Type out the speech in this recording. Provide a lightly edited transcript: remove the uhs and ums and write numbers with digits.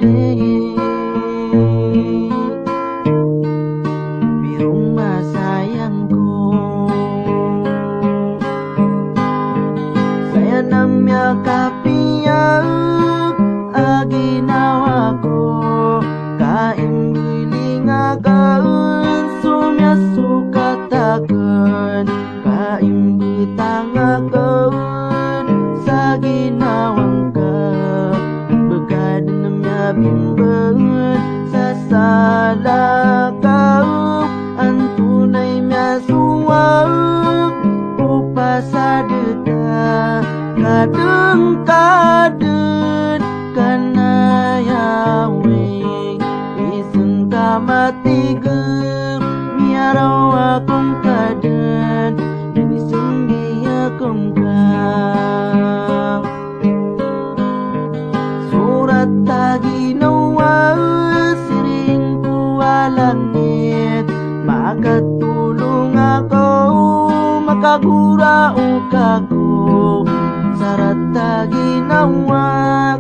adik, di rumah sayangku. Saya namanya kapiyak aginawaku, kaim bilingagaun sumya sukatakeun, kaim bitangagaun saginawangka, begadenemnya bimbeun sasala kau antunai mya suwauk upasadeta kadeng-kadeng kana yawe isun kamatigeum miarau akong kaden dan isun dia kongkang surat taginawa siring kualangit makatulong ako makagura ukaku sarat taginawa